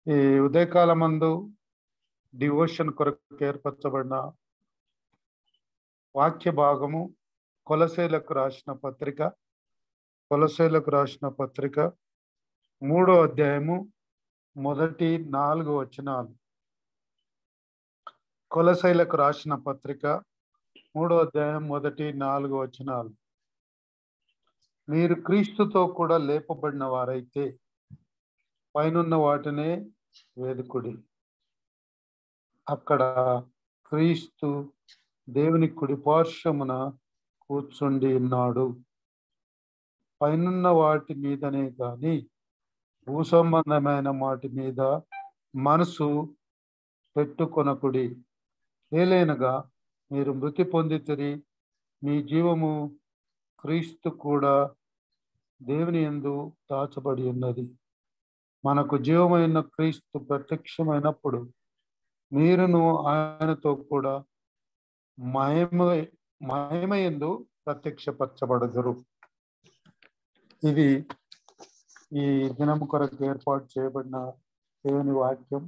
ఈ ఉదయకాలమందు డివోషన్ కొరకు ఏర్పరచబడిన వాక్య భాగము కొలస్సీలకు రాసిన పత్రిక 3వ అధ్యాయము మొదటి 4 వచనాలు. కొలస్సీలకు రాసిన పత్రిక 3వ అధ్యాయం మొదటి 4 వచనాలు. మీరు క్రీస్తుతో కూడా లేపబడిన వారైతే పైనున్న వాటినే వెదుకుడి. అక్కడ క్రీస్తు దేవుని కుడి పార్శ్వమున కూర్చుండి ఉన్నాడు. పైనున్న వాటి మీదనే గాని భూ సంబంధమైన వాటి మీద మనసు పెట్టుకొనకుడి. ఏలైనగా మీరు మృతి పొందితిరి, మీ జీవము క్రీస్తు కూడా దేవుని యందు దాచబడి ఉన్నది. మనకు జీవమైన క్రీస్తు ప్రత్యక్షమైనప్పుడు మీరును ఆయనతో కూడా మహిమయందు ప్రత్యక్షపరచబడుదురు. ఇది ఈ దినం కొరకు ఏర్పాటు చేయబడిన దేవుని వాక్యం.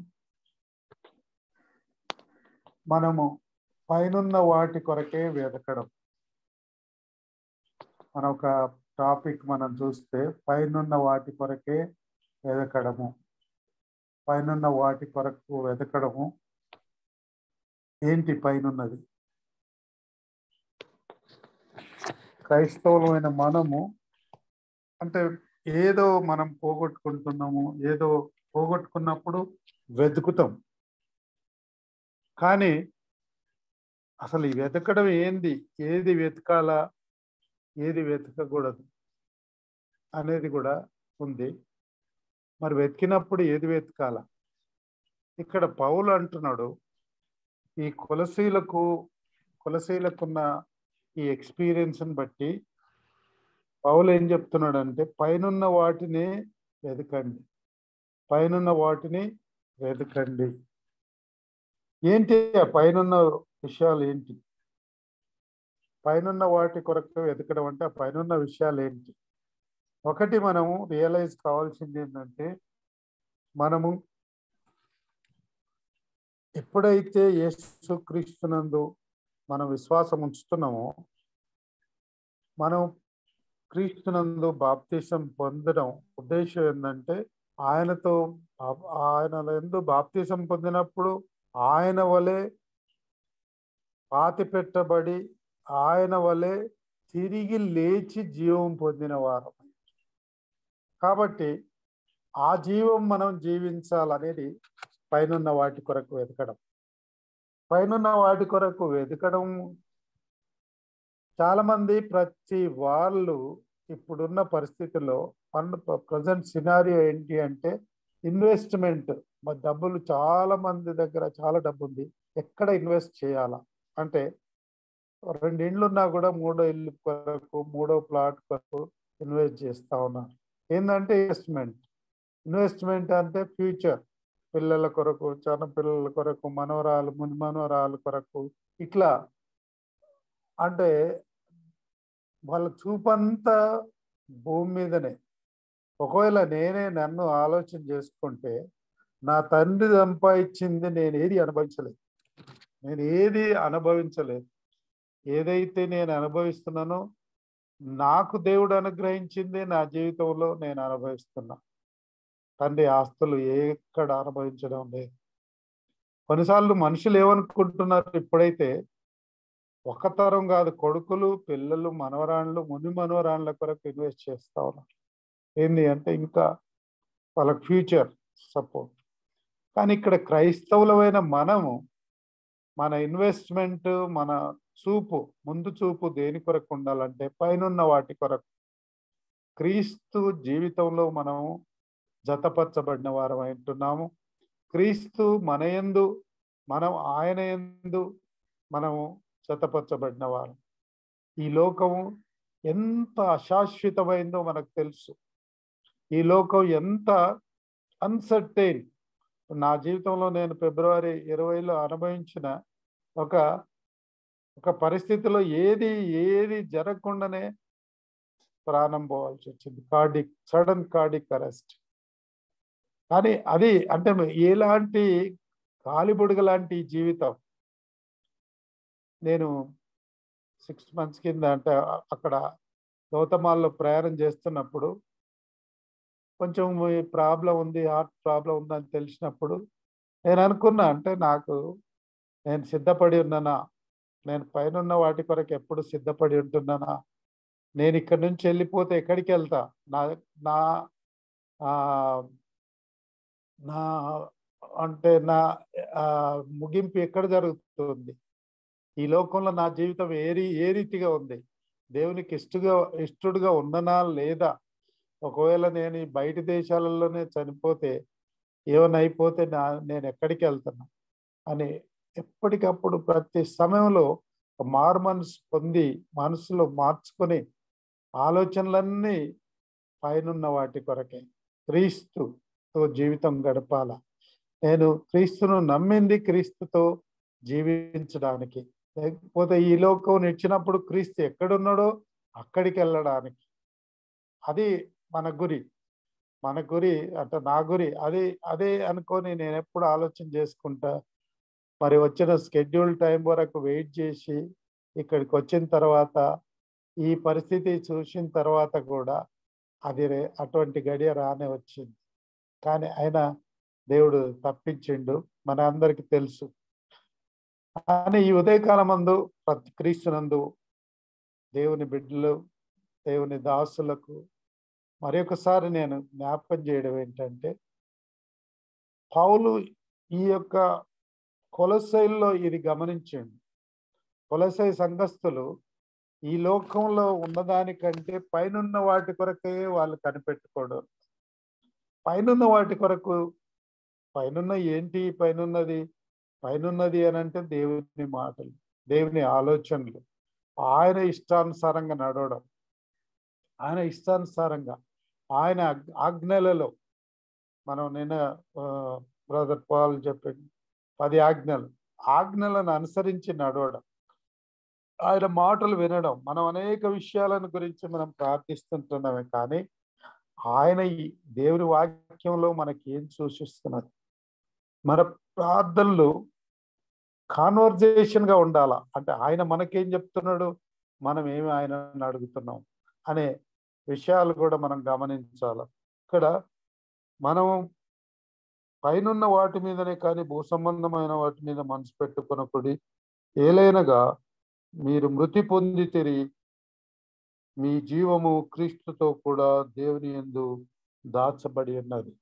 మనము పైనున్న వాటి కొరకే వెతకడం. మన ఒక టాపిక్ మనం చూస్తే పైనున్న వాటి కొరకే వెతకడము. పైనున్న వాటి కొరకు వెతకడము ఏంటి? పైనున్నది క్రైస్తవులమైన మనము అంటే ఏదో మనం పోగొట్టుకుంటున్నాము, ఏదో పోగొట్టుకున్నప్పుడు వెతుకుతాం. కానీ అసలు ఈ వెతకడం ఏంది, ఏది వెతకాలా, ఏది వెతకకూడదు అనేది కూడా ఉంది. మరి వెతికినప్పుడు ఏది వెతకాల? ఇక్కడ పౌలు అంటున్నాడు, ఈ కొలసీలకున్న ఈ ఎక్స్పీరియన్స్ని బట్టి పౌలు ఏం చెప్తున్నాడు అంటే పైనున్న వాటిని వెతకండి, పైనున్న వాటిని వెతకండి. ఏంటి ఆ పైనున్న విషయాలు ఏంటి? పైనున్న వాటి కొరకు వెతకడం అంటే ఆ పైనున్న విషయాలు ఏంటి? ఒకటి మనము రియలైజ్ కావాల్సింది ఏంటంటే, మనము ఎప్పుడైతే యేసుక్రీస్తునందు మనం విశ్వాసం ఉంచుతున్నామో, మనం క్రీస్తునందు బాప్తిసం పొందడం ఉద్దేశం ఏంటంటే ఆయన ఎందు బాప్తిసం పొందినప్పుడు ఆయన వలె పాతి పెట్టబడి ఆయన వలె తిరిగి లేచి జీవం పొందిన వారు. కాబట్టి ఆ జీవం మనం జీవించాలనేది పైనున్న వాటి కొరకు వెతకడం. పైనున్న వాటి కొరకు వెతకడం చాలా మంది ప్రతి వాళ్ళు ఇప్పుడున్న పరిస్థితుల్లో ప్రజెంట్ సినారియో ఏంటి అంటే ఇన్వెస్ట్మెంట్. డబ్బులు చాలా మంది దగ్గర చాలా డబ్బు ఉంది, ఎక్కడ ఇన్వెస్ట్ చేయాలా అంటే 2 ఇండ్లు ఉన్నా కూడా 3వ ఇల్లు కొరకు 3వ ప్లాట్ కొరకు ఇన్వెస్ట్ చేస్తా ఉన్నారు. ఏంటంటే ఇన్వెస్ట్మెంట్ అంటే ఫ్యూచర్, పిల్లల కొరకు, చిన్న పిల్లల కొరకు, మనవరాలు ముందు మనవరాల కొరకు, ఇట్లా అంటే వాళ్ళ చూపంతా భూమి మీదనే. ఒకవేళ నన్ను ఆలోచన చేసుకుంటే నా తండ్రి సంపాదించింది నేను ఏది అనుభవించలేదు. ఏదైతే నేను అనుభవిస్తున్నానో నాకు దేవుడు అనుగ్రహించింది నా జీవితంలో నేను అనుభవిస్తున్నా. తండ్రి ఆస్తులు ఎక్కడ అనుభవించడం లేదు. కొన్నిసార్లు మనుషులు ఏమనుకుంటున్నారు, ఇప్పుడైతే ఒక తరం కాదు, కొడుకులు, పిల్లలు, మనవరాళ్ళు, ముని మనవరాళ్ళ కొరకు ఇన్వెస్ట్ చేస్తా ఉన్నారు. ఏంది అంటే ఇంకా వాళ్ళకి ఫ్యూచర్ సపోర్ట్. కానీ ఇక్కడ క్రైస్తవులమైన మనము మన ఇన్వెస్ట్మెంట్, మన ముందు చూపు దేని కొరకు ఉండాలంటే పైనున్న వాటి కొరకు. క్రీస్తు జీవితంలో మనం జతపరచబడిన వారం అంటున్నాము. క్రీస్తు మన యందు, మనం ఆయన యందు మనము జతపరచబడిన వారు. ఈ లోకము ఎంత అశాశ్వతమైందో మనకు తెలుసు. ఈ లోకం ఎంత అన్సర్టైన్. నా జీవితంలో నేను ఫిబ్రవరి 20లో అనుభవించిన ఒక పరిస్థితిలో ఏది జరగకుండానే ప్రాణం పోవాల్సి వచ్చింది. Sudden cardiac arrest. కానీ అది అంటే ఎలాంటి గాలిబుడగ లాంటి జీవితం. నేను 6 మంత్స్ కింద అంటే అక్కడ గౌతమాల్లో ప్రయాణం చేస్తున్నప్పుడు కొంచెం ఈ ప్రాబ్లం ఉంది, హార్ట్ ప్రాబ్లం ఉందని తెలిసినప్పుడు నేను అనుకున్నా, అంటే నేను సిద్ధపడి ఉన్నానా? నేను పైనున్న వాటి కొరకు ఎప్పుడు సిద్ధపడి ఉంటున్నానా? నేను ఇక్కడి నుంచి వెళ్ళిపోతే ఎక్కడికి వెళ్తా? నా నా ఆహ్, నా అంటే నా ముగింపు ఎక్కడ జరుగుతుంది? ఈ లోకంలో నా జీవితం ఏ రీతిగా ఉంది? దేవునికి ఇష్టడుగా ఉన్ననా లేదా? ఒకవేళ నేను ఈ బయటి దేశాలలోనే చనిపోతే, ఏమైనా అయిపోతే నేను ఎక్కడికి వెళ్తున్నా అని ఎప్పటికప్పుడు ప్రతి సమయంలో మారు మనసు పొంది మనసులో మార్చుకొని ఆలోచనలన్నీ పైనున్న వాటి కొరకే, క్రీస్తుతో జీవితం గడపాల. నేను క్రీస్తును నమ్మింది క్రీస్తుతో జీవించడానికి, లేకపోతే ఈ లోకం ఇచ్చినప్పుడు క్రీస్తు ఎక్కడున్నాడో అక్కడికి వెళ్ళడానికి. అది మన గురి. మన గురి అంటే నా గురి అది. అదే అనుకొని నేను ఎప్పుడు ఆలోచన చేసుకుంటా. మరి వచ్చిన షెడ్యూల్ టైం వరకు వెయిట్ చేసి ఇక్కడికి వచ్చిన తర్వాత ఈ పరిస్థితి చూసిన తర్వాత కూడా అటువంటి గడియ రానే వచ్చింది. కానీ ఆయన దేవుడు తప్పించిండు, మన అందరికీ తెలుసు. కానీ ఈ ఉదయకాలమందు ప్రతి క్రీస్తునందు దేవుని బిడ్డలు, దేవుని దాసులకు మరొకసారి నేను జ్ఞాపకం చేయడం ఏంటంటే, పౌలు ఈ యొక్క కొలొస్సైలో ఇది గమనించండి. కొలొస్సై సంఘస్థులు ఈ లోకంలో ఉన్నదానికంటే పైనున్న వాటి కొరకే వాళ్ళు కనిపెట్టుకోవడం. పైనున్న వాటి కొరకు, పైనున్న ఏంటి పైనున్నది? పైనున్నది అనంటే దేవుని మాటలు, దేవుని ఆలోచనలు, ఆయన ఇష్టానుసారంగా నడవడం, ఆయన ఇష్టానుసారంగా ఆయన ఆజ్ఞలలో మనం నిన్న బ్రదర్ పాల్ చెప్పింది 10 ఆజ్ఞలు. ఆజ్ఞలను అనుసరించి నడవడం, ఆయన మాటలు వినడం. మనం అనేక విషయాలను గురించి మనం ప్రార్థిస్తుంటున్నామే, కానీ ఆయన ఈ దేవుని వాక్యంలో మనకి ఏం సూచిస్తున్నది? మన ప్రార్థనలు కాన్వర్జేషన్గా ఉండాలా. అంటే ఆయన మనకేం చెప్తున్నాడు, మనం ఏమి ఆయనను అడుగుతున్నాం అనే విషయాలు కూడా మనం గమనించాలి. ఇక్కడ మనం పైనున్న వాటి మీదనే కానీ భూ సంబంధమైన వాటి మీద మనసు పెట్టుకొనకుడి. ఏలైనగా మీరు మృతి పొందితిరి, మీ జీవము క్రీస్తుతో కూడా దేవుని యందు దాచబడి ఉన్నది.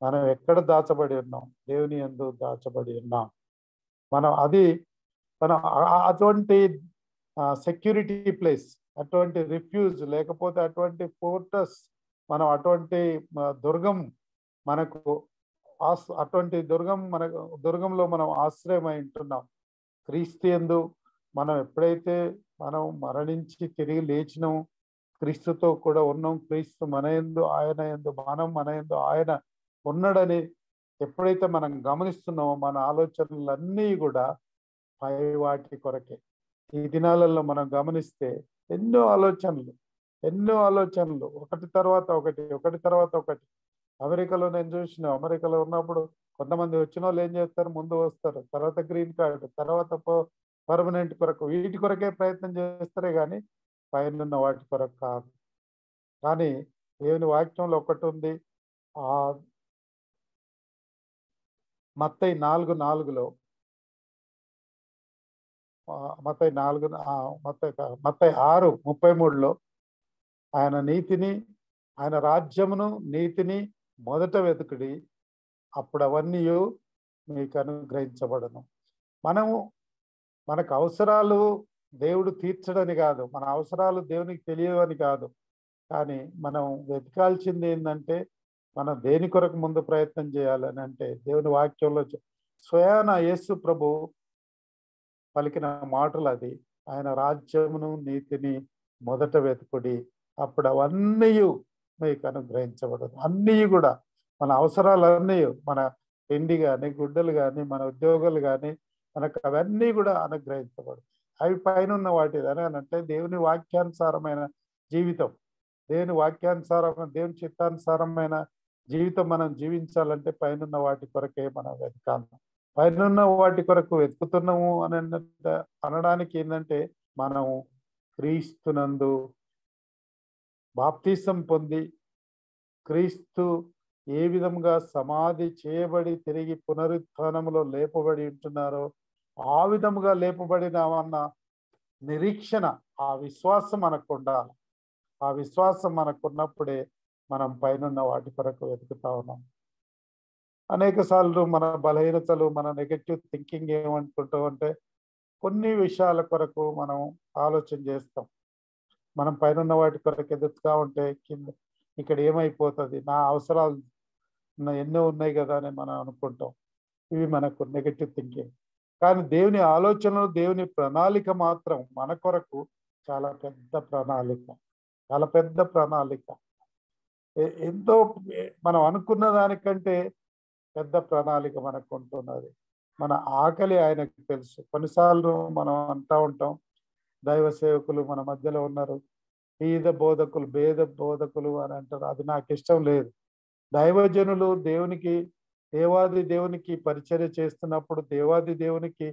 మనం ఎక్కడ దాచబడి ఉన్నాం? దేవుని యందు దాచబడి ఉన్నాం. మనం అది మనం అటువంటి సెక్యూరిటీ ప్లేస్, అటువంటి రిఫ్యూజ్, లేకపోతే అటువంటి ఫోర్టస్, మనం అటువంటి దుర్గం మనకు అటువంటి దుర్గంలో మనం ఆశ్రయమై ఉంటున్నాం. క్రీస్తు యందు మనం ఎప్పుడైతే మనం మరణించి తిరిగి లేచినాం, క్రీస్తుతో కూడా ఉన్నాం. క్రీస్తు మన యందు ఆయన యందు మనం, మన యందు ఆయన ఉన్నాడని ఎప్పుడైతే మనం గమనిస్తున్నామో, మన ఆలోచనలన్నీ కూడా పై వాటి కొరకే. ఈ దినాలలో మనం గమనిస్తే ఎన్నో ఆలోచనలు ఒకటి తర్వాత ఒకటి, ఒకటి తర్వాత ఒకటి. అమెరికాలో నేను చూసిన, అమెరికాలో ఉన్నప్పుడు కొంతమంది వచ్చిన వాళ్ళు ఏం చేస్తారు, ముందు వస్తారు, తర్వాత గ్రీన్ కార్డు, తర్వాత పర్మనెంట్ కొరకు, వీటి కొరకే ప్రయత్నం చేస్తారే కానీ పైన వాటి కొరకు కాదు. కానీ దేవుని వాక్యంలో ఒకటి ఉంది. ఆ మత్తయి 4:4లో, మత్తయి 4 మత్తయి 6:33లో ఆయన నీతిని, ఆయన రాజ్యమును నీతిని మొదట వెతుకుడి, అప్పుడు అవన్నీ మీకు అనుగ్రహించబడను. మనకు అవసరాలు దేవుడు తీర్చడని కాదు, మన అవసరాలు దేవునికి తెలియవని కాదు. కానీ మనం వెతకాల్సింది ఏంటంటే, మనం దేని కొరకు ముందు ప్రయత్నం చేయాలని అంటే, దేవుని వాక్యంలో స్వయాన యేసు ప్రభు పలికిన మాటలు అది. ఆయన రాజ్యమును నీతిని మొదట వెతుకుడి, అప్పుడు అవన్నీ మీకు అనుగ్రహించబడదు. అన్నీ కూడా మన అవసరాలన్నీ, మన తిండి కానీ, గుడ్డలు కానీ, మన ఉద్యోగాలు కానీ, మనకు అవన్నీ కూడా అనుగ్రహించబడదు. అవి పైన వాటిది అని అంటే దేవుని వాక్యానుసారమైన జీవితం, దేవుని వాక్యానుసారమైన, దేవుని చిత్తానుసారమైన జీవితం మనం జీవించాలంటే పైనున్న వాటి కొరకే మనం వెతకాలి. పైనున్న వాటి కొరకు వెతుకుతున్నాము అని అనడానికి ఏంటంటే, మనం క్రీస్తునందు బాప్తిసం పొంది, క్రీస్తు ఏ విధంగా సమాధి చేయబడి తిరిగి పునరుత్థానములో లేపబడి ఉంటున్నారో, ఆ విధముగా లేపబడినామన్న నిరీక్షణ, ఆ విశ్వాసం మనకుండాలి. ఆ విశ్వాసం మనకున్నప్పుడే మనం పైనున్న వాటి కొరకు వెతుకుతా ఉన్నాం. అనేక సార్లు మన బలహీనతలు, మన నెగెటివ్ థింకింగ్ ఏమనుకుంటాం అంటే, కొన్ని విషయాల కొరకు మనం ఆలోచన చేస్తాం. మనం పైనున్న వాటి కొరకు ఎదుగుతా ఉంటే కింద ఇక్కడ ఏమైపోతుంది, నా అవసరాలు ఎన్నో ఉన్నాయి కదా అని మనం అనుకుంటాం. ఇవి మనకు నెగటివ్ థింకింగ్. కానీ దేవుని ఆలోచనలు, దేవుని ప్రణాళిక మాత్రం మన కొరకు చాలా పెద్ద ప్రణాళిక. చాలా పెద్ద ప్రణాళిక. ఎంతో మనం అనుకున్న దానికంటే పెద్ద ప్రణాళిక మనకు ఉంటున్నది. మన ఆకలి ఆయనకు తెలుసు. కొన్నిసార్లు మనం అంటా ఉంటాం, దైవ సేవకులు మన మధ్యలో ఉన్నారు, బీద బోధకులు, భేద బోధకులు అని అంటారు. అది నాకు ఇష్టం లేదు. దైవజనులు దేవాది దేవునికి పరిచర్య చేస్తున్నప్పుడు, దేవాది దేవునికి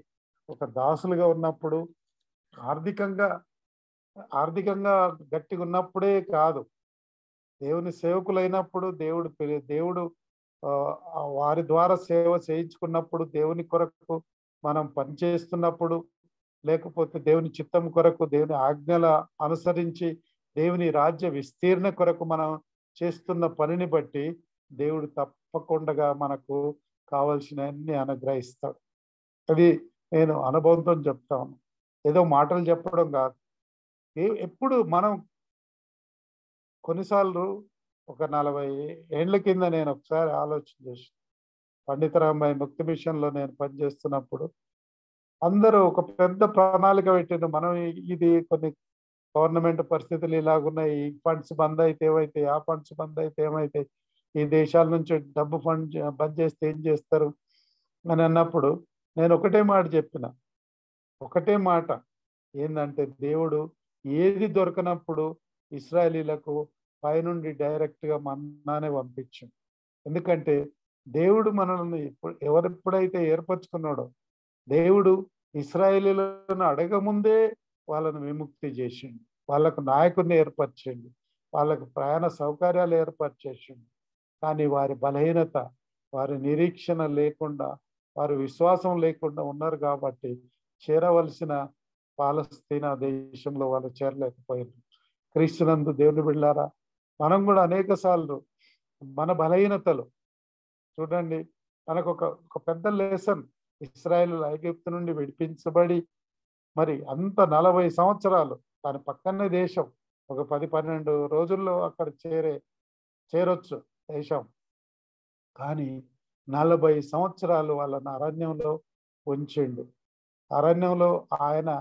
ఒక దాసులుగా ఉన్నప్పుడు, ఆర్థికంగా ఆర్థికంగా గట్టిగా ఉన్నప్పుడే కాదు, దేవుని సేవకులైనప్పుడు దేవుడు వారి ద్వారా సేవ చేయించుకున్నప్పుడు, దేవుని కొరకు మనం పనిచేస్తున్నప్పుడు, లేకపోతే దేవుని చిత్తం కొరకు, దేవుని ఆజ్ఞల అనుసరించి దేవుని రాజ్య విస్తీర్ణ కొరకు మనం చేస్తున్న పనిని బట్టి దేవుడు తప్పకుండా మనకు కావలసినవన్నీ అనుగ్రహిస్తాడు. అది నేను అనుభవంతో చెప్తాను. ఏదో మాటలు చెప్పడం కాదు. ఎప్పుడు మనం కొన్నిసార్లు ఒక 40 ఏండ్ల కింద నేను ఒకసారి ఆలోచన చేసి, పండిత రామాయి ముక్తి మిషన్లో నేను పనిచేస్తున్నప్పుడు అందరూ ఒక పెద్ద ప్రణాళిక పెట్టిండ్రు. మనం ఇది కొన్ని గవర్నమెంట్ పరిస్థితులు ఇలాగున్నాయి, ఈ ఫండ్స్ బంద్ అయితే ఏమైతాయి, ఆ ఫండ్స్ బంద్ అయితే ఏమైతాయి, ఈ దేశాల నుంచి డబ్బు బంద్ చేస్తే ఏం చేస్తారు అని అన్నప్పుడు నేను ఒకటే మాట చెప్పిన. ఒకటే మాట ఏందంటే, దేవుడు ఏది దొరకనప్పుడు ఇశ్రాయేలీలకు పైనుండి డైరెక్ట్‌గా మన్నానే పంపించిండు. ఎందుకంటే దేవుడు మనల్ని ఎవరెప్పుడైతే ఏర్పరచుకున్నాడో, దేవుడు ఇశ్రాయేలీయులను అడగముందే వాళ్ళను విముక్తి చేసిండు. వాళ్ళకు నాయకుడిని ఏర్పరిచిండు. వాళ్ళకు ప్రయాణ సౌకర్యాలు ఏర్పరిచేసిండు. కానీ వారి బలహీనత, వారి నిరీక్షణ లేకుండా, వారి విశ్వాసం లేకుండా ఉన్నారు కాబట్టి చేరవలసిన పాలస్తీనా దేశంలో వాళ్ళు చేరలేకపోయారు. క్రీస్తునందు దేవుని బిడ్డలారా, మనం కూడా అనేక సార్లు మన బలహీనతలు చూడండి, మనకు ఒక పెద్ద లెసన్. ఇశ్రాయేలు ఐగుప్తు నుండి విడిపించబడి మరి అంత 40 సంవత్సరాలు దాని పక్కనే దేశం, ఒక 10-12 రోజుల్లో అక్కడ చేరొచ్చు దేశం. కానీ 40 సంవత్సరాలు వాళ్ళని అరణ్యంలో ఉంచిండు. అరణ్యంలో ఆయన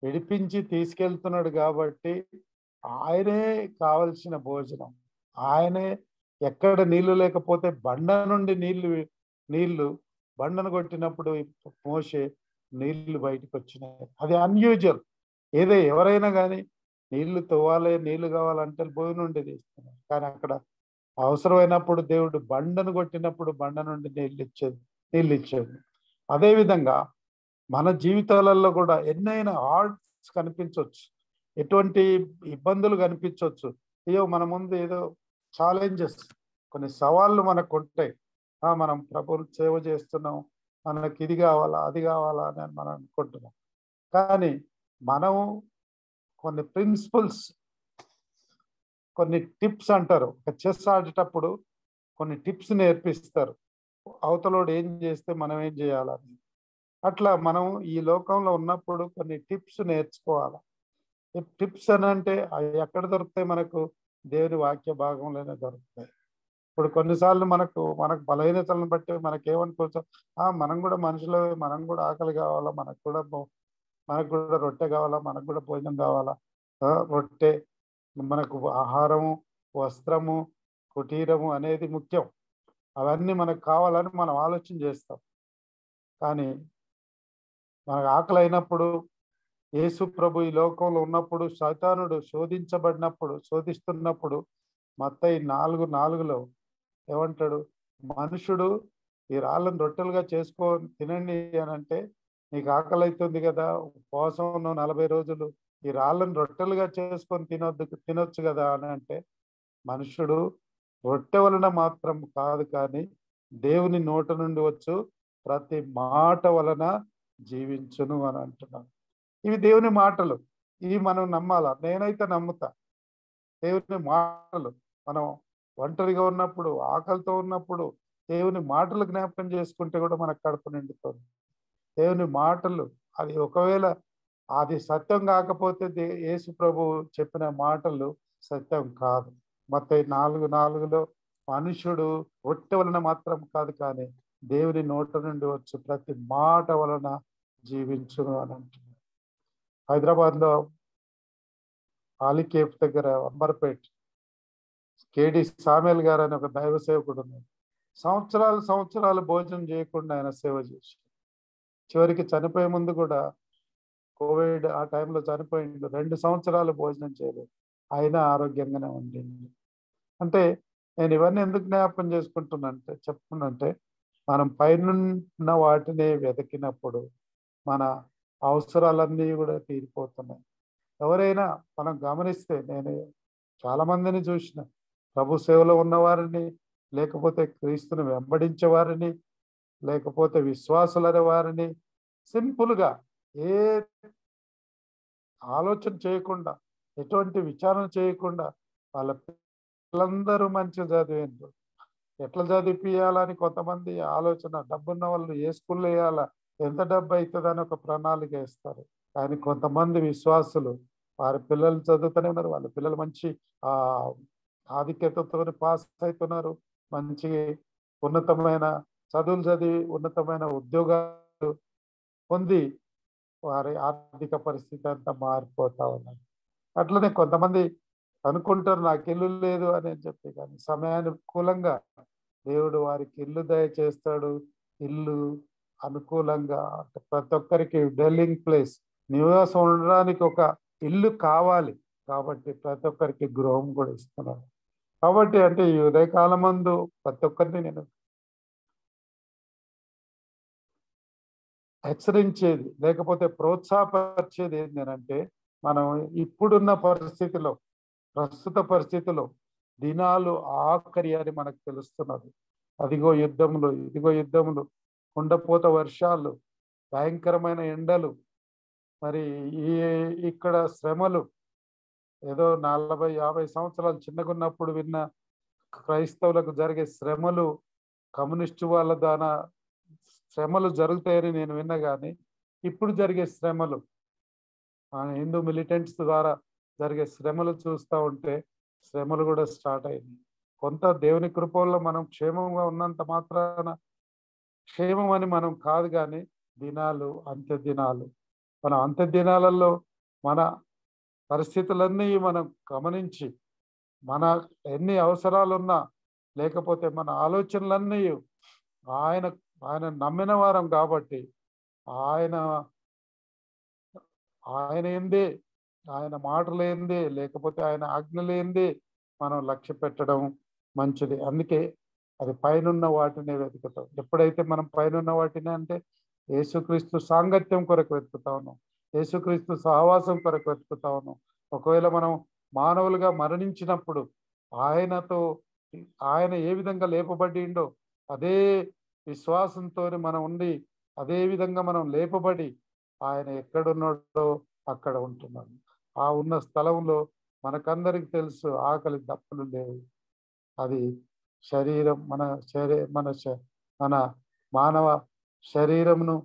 విడిపించి తీసుకెళ్తున్నాడు కాబట్టి ఆయనే కావలసిన భోజనం, ఆయనే ఎక్కడ నీళ్లు లేకపోతే బండ నుండి నీళ్లు బండను కొట్టినప్పుడు మోషే నీళ్లు బయటకు వచ్చినాయి. అది అన్యూజువల్. ఎవరైనా కానీ నీళ్లు తవ్వాలి, నీళ్లు కావాలంటే భూమి నుండి తీస్తున్నారు. కానీ అక్కడ అవసరమైనప్పుడు దేవుడు బండను కొట్టినప్పుడు బండ నుండి నీళ్ళు ఇచ్చేది. అదేవిధంగా మన జీవితాలలో కూడా ఎన్నైనా ఆర్ట్స్ కనిపించవచ్చు, ఎటువంటి ఇబ్బందులు కనిపించవచ్చు. మన ముందు ఏదో ఛాలెంజెస్, కొన్ని సవాళ్ళు మనకు ఉంటాయి. మనం ప్రభు సేవ చేస్తున్నాం, మనకి ఇది కావాలా, అది కావాలా అని మనం అనుకుంటున్నాం. కానీ మనము కొన్ని ప్రిన్సిపల్స్, కొన్ని టిప్స్ అంటారు. ఒక చెస్ ఆడేటప్పుడు కొన్ని టిప్స్ నేర్పిస్తారు, అవతలోడు ఏం చేస్తే మనం ఏం చేయాలని. అట్లా మనం ఈ లోకంలో ఉన్నప్పుడు కొన్ని టిప్స్ నేర్చుకోవాలి. టిప్స్ అని అంటే అవి ఎక్కడ దొరుకుతాయి మనకు? దేవుని వాక్య భాగంలోనే దొరుకుతాయి. ఇప్పుడు కొన్నిసార్లు మనకు బలహీనతలను బట్టి మనకేమనుకోవచ్చు, మనం కూడా మనుషులు, మనం కూడా ఆకలి కావాలా, మనకు కూడా రొట్టె కావాలా, మనకు కూడా భోజనం కావాలా. రొట్టె, మనకు ఆహారము, వస్త్రము, కుటీరము అనేది ముఖ్యం. అవన్నీ మనకు కావాలని మనం ఆలోచన చేస్తాం. కానీ మనకు ఆకలి అయినప్పుడు, యేసు ప్రభు ఈ లోకంలో ఉన్నప్పుడు, సైతానుడు శోధిస్తున్నప్పుడు, మత్తయి 4:4లో ఏమంటాడు? మనుషుడు ఈ రాళ్ళను రొట్టెలుగా చేసుకో తినండి అని అంటే, నీకు ఆకలి అవుతుంది కదా, ఉపవాసం ఉన్నావు 40 రోజులు, ఈ రాళ్ళను రొట్టెలుగా చేసుకొని తినొచ్చు కదా అని అంటే, మనుషుడు రొట్టె వలన మాత్రం కాదు కానీ దేవుని నోట నుండి వచ్చు ప్రతి మాట వలన జీవించును అని అంటున్నాడు. ఇవి దేవుని మాటలు. ఇవి మనం నమ్మాలా. నేనైతే నమ్ముతా. దేవుని మాటలు మనం ఒంటరిగా ఉన్నప్పుడు, ఆకలితో ఉన్నప్పుడు దేవుని మాటలు జ్ఞాపకం చేసుకుంటే కూడా మనకు కడుపు నిండుతుంది. దేవుని మాటలు అది ఒకవేళ అది సత్యం కాకపోతే యేసు ప్రభువు చెప్పిన మాటలు సత్యం కాదు. మత్తయి 4:4లో మనుషుడు రొట్టె వలన మాత్రం కాదు కానీ దేవుని నోట నుండి వచ్చు ప్రతి మాట వలన జీవించును అని అంటున్నాడు. హైదరాబాద్లో ఆలికేప్ దగ్గర అంబర్పేట్ కేడి సామేల్ గారు అని ఒక దైవ సేవకుడు ఉన్నాడు. సంవత్సరాలు భోజనం చేయకుండా ఆయన సేవ చేసి చివరికి చనిపోయే ముందు కూడా కోవిడ్ ఆ టైంలో చనిపోయిండు. 2 సంవత్సరాలు భోజనం చేయలేదు. అయినా ఆరోగ్యంగానే ఉండింది. అంటే నేను ఇవన్నీ ఎందుకు జ్ఞాపకం చెప్తున్నంటే మనం పైనున్న వాటిని వెతికినప్పుడు మన అవసరాలన్నీ కూడా తీరిపోతున్నాయి. ఎవరైనా మనం గమనిస్తే నేను చాలా మందిని చూసిన ప్రభు సేవలో ఉన్నవారిని, లేకపోతే క్రీస్తుని వెంబడించే వారిని, లేకపోతే విశ్వాసులనే వారిని సింపుల్గా ఏ ఆలోచన చేయకుండా, ఎటువంటి విచారణ చేయకుండా వాళ్ళ పిల్లలందరూ మంచిగా చదివిండ్రు. ఎట్లా చదివిపియాలని కొంతమంది ఆలోచన, డబ్బున్న వాళ్ళు ఏ స్కూల్లో వేయాలా, ఎంత డబ్బు అవుతుందని ఒక ప్రణాళిక వేస్తారు. కానీ కొంతమంది విశ్వాసులు వారి పిల్లలు చదువుతూనే ఉన్నారు. వాళ్ళ పిల్లలు మంచి ఆ ఆధిక్యతతో పాస్ అవుతున్నారు. మంచి ఉన్నతమైన చదువులు చదివి ఉన్నతమైన ఉద్యోగాలు పొంది వారి ఆర్థిక పరిస్థితి అంతా మారిపోతా ఉన్నది. అట్లనే కొంతమంది అనుకుంటారు నాకు ఇల్లు లేదు అని చెప్పి, కానీ సమయానుకూలంగా దేవుడు వారికి ఇల్లు దయచేస్తాడు. ఇల్లు అనుకూలంగా ప్రతి ఒక్కరికి డెల్లింగ్ ప్లేస్, నివాసం ఉండడానికి ఒక ఇల్లు కావాలి కాబట్టి ప్రతి ఒక్కరికి గృహం కూడా ఇస్తున్నాడు. కాబట్టి అంటే ఈ ఉదయకాలం మందు ప్రతి ఒక్కరిని నేను హెచ్చరించేది లేకపోతే ప్రోత్సాహపరిచేది ఏంటంటే, మనం ఇప్పుడున్న పరిస్థితిలో, ప్రస్తుత పరిస్థితిలో దినాలు ఆఖరి అని మనకు తెలుస్తున్నది. అదిగో యుద్ధములు, ఇదిగో యుద్ధములు, కుండపోత వర్షాలు, భయంకరమైన ఎండలు, మరి ఈ ఇక్కడ శ్రమలు. ఏదో 40-50 సంవత్సరాలు చిన్నగున్నప్పుడు విన్న క్రైస్తవులకు జరిగే శ్రమలు, కమ్యూనిస్టు వాళ్ళ దాన శ్రమలు జరుగుతాయని నేను విన్నా కానీ ఇప్పుడు జరిగే శ్రమలు, హిందూ మిలిటెంట్స్ ద్వారా జరిగే శ్రమలు చూస్తూ ఉంటే శ్రమలు కూడా స్టార్ట్ అయింది. కొంత దేవుని కృపల్లో మనం క్షేమంగా ఉన్నంత మాత్రాన క్షేమం అని మనం కాదు, కానీ దినాలు అంత్య దినాలు. మన అంత్య దినాలలో మన పరిస్థితులన్నీ మనం గమనించి మన ఎన్ని అవసరాలున్నా, లేకపోతే మన ఆలోచనలన్నీ ఆయన ఆయన నమ్మిన వారం కాబట్టి ఆయన ఆయన ఏందే, ఆయన మాటలు ఏందే, లేకపోతే ఆయన ఆజ్ఞలు ఏందే మనం లక్ష్య పెట్టడం మంచిది. అందుకే అది పైనున్న వాటిని వెతుకుతాం. ఎప్పుడైతే మనం పైనున్న వాటిని అంటే యేసుక్రీస్తు సాంగత్యం కొరకు వెతుకుతా ఉన్నాం, యేసుక్రీస్తు సహవాసం కొరకు వెతుకుతా ఉన్నాం. ఒకవేళ మనం మానవులుగా మరణించినప్పుడు ఆయనతో ఆయన ఏ విధంగా లేపబడిండో అదే విశ్వాసంతో మనం ఉండి, అదే విధంగా మనం లేపబడి ఆయన ఎక్కడున్నాడో అక్కడ ఉంటున్నాడు. ఆ ఉన్న స్థలంలో మనకందరికి తెలుసు ఆకలి దప్పులు లేవు. అది శరీరం మన మానవ శరీరమును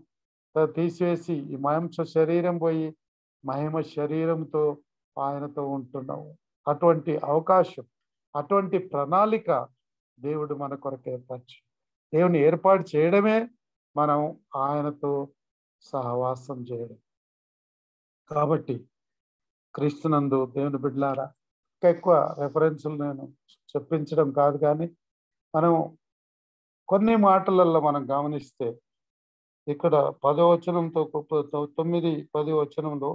తీసివేసి ఈ మాంస శరీరం పోయి మహిమ శరీరంతో ఆయనతో ఉంటున్నాము. అటువంటి అవకాశం, అటువంటి ప్రణాళిక దేవుడు మన కొరకు ఏర్పరచు. దేవుని ఏర్పాటు చేయడమే మనం ఆయనతో సహవాసం చేయడం. కాబట్టి క్రీస్తునందు దేవుని బిడ్డలారా, ఎక్కువ రెఫరెన్సులు నేను చెప్పించడం కాదు, కానీ మనం కొన్ని మాటలలో మనం గమనిస్తే ఇక్కడ 10వ వచనంతో 9-10 వచనంలో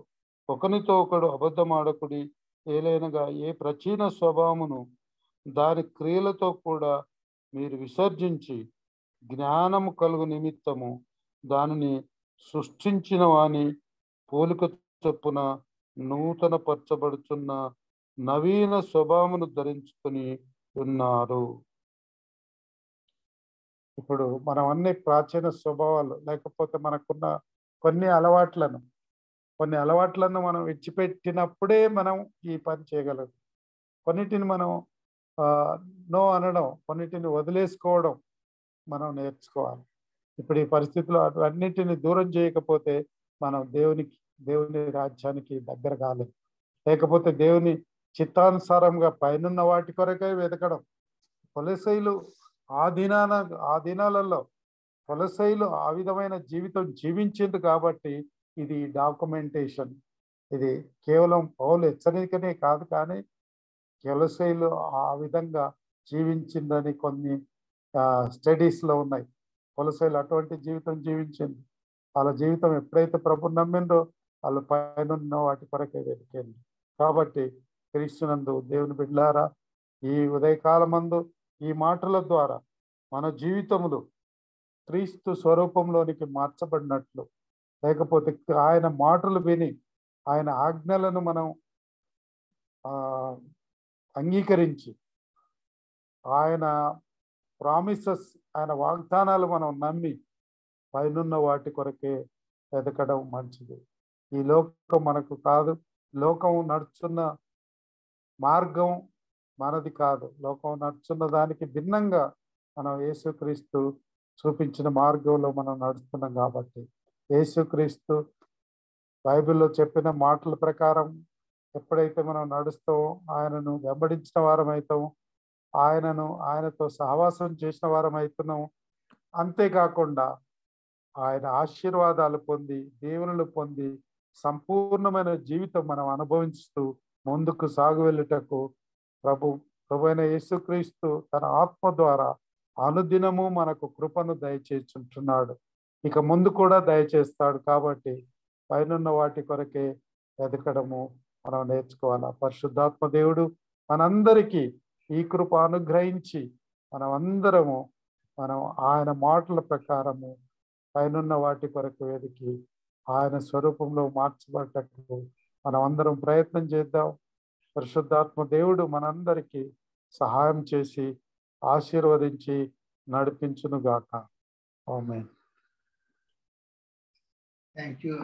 ఒకనితో ఒకడు అబద్ధం ఆడకుడి, ఏలైనగా ఏ ప్రాచీన స్వభావమును దాని క్రియలతో కూడా మీరు విసర్జించి జ్ఞానము కలుగు నిమిత్తము దానిని సృష్టించిన వాని పోలిక చొప్పున నూతన పరచబడుచున్న నవీన స్వభావమును ధరించుకొని ఉన్నారు. ఇప్పుడు మనం అన్ని ప్రాచీన స్వభావాలు లేకపోతే మనకున్న కొన్ని అలవాట్లను మనం విడిచిపెట్టినప్పుడే మనం ఈ పని చేయగలం. కొన్నిటిని మనం నో అనడం, కొన్నిటిని వదిలేసుకోవడం మనం నేర్చుకోవాలి. ఇప్పుడు ఈ పరిస్థితిలో అన్నిటిని దూరం చేయకపోతే మనం దేవుని రాజ్యానికి దగ్గర కాలేదు. లేకపోతే దేవుని చిత్తానుసారంగా పైనున్న వాటి కొరకై వెతకడం. కొలొసైలు ఆ దినాలలో కొలొసైలు ఆ విధమైన జీవితం జీవించింది కాబట్టి ఇది డాక్యుమెంటేషన్. ఇది కేవలం పౌలు హెచ్చరికనే కాదు, కానీ కొలొసైలు ఆ విధంగా జీవించిందని కొన్ని స్టడీస్లో ఉన్నాయి. కొలొసైలు అటువంటి జీవితం జీవించింది. వాళ్ళ జీవితం ఎప్పుడైతే ప్రభుని నమ్మిందో వాళ్ళు పైన వాటి కొరకే వెతికింది. కాబట్టి క్రీస్తునందు దేవుని బిడ్డలారా, ఈ ఉదయకాలమందు ఈ మాటల ద్వారా మన జీవితములు క్రీస్తు స్వరూపంలోనికి మార్చబడినట్లు, లేకపోతే ఆయన మాటలు విని ఆయన ఆజ్ఞలను మనం అంగీకరించి ఆయన ప్రామిసెస్, ఆయన వాగ్దానాలు మనం నమ్మి పైనున్న వాటి కొరకే వెతకడం మంచిది. ఈ లోకం మనకు కాదు. లోకం నడుచున్న మార్గం మనది కాదు. లోకం నడుచున్న దానికి భిన్నంగా మనం యేసుక్రీస్తు చూపించిన మార్గంలో మనం నడుస్తున్నాం. కాబట్టి యేసుక్రీస్తు బైబిల్లో చెప్పిన మాటల ప్రకారం ఎప్పుడైతే మనం నడుస్తామో, ఆయనను వెంబడించిన వారం అవుతాము, ఆయనతో సహవాసం చేసిన వారం అవుతున్నాము. అంతేకాకుండా ఆయన ఆశీర్వాదాలు పొంది, దీవెనలు పొంది, సంపూర్ణమైన జీవితం మనం అనుభవిస్తూ ముందుకు సాగు వెళ్ళుటకు ప్రభు అయిన యేసుక్రీస్తు తన ఆత్మ ద్వారా అనుదినము మనకు కృపను దయచేస్తుంటున్నాడు. ఇక ముందు కూడా దయచేస్తాడు. కాబట్టి పైనున్న వాటి కొరకే వెతకడము మనం నేర్చుకోవాలి. పరిశుద్ధాత్మ దేవుడు మనందరికీ ఈ కృప అనుగ్రహించి మనం ఆయన మాటల ప్రకారము పైనున్న వాటి కొరకు వెతికి ఆయన స్వరూపంలో మార్చబడటకు మనం అందరం ప్రయత్నం చేద్దాం. పరిశుద్ధాత్మ దేవుడు మనందరికీ సహాయం చేసి ఆశీర్వదించి నడిపించునుగాక. ఆమేన్. Thank you.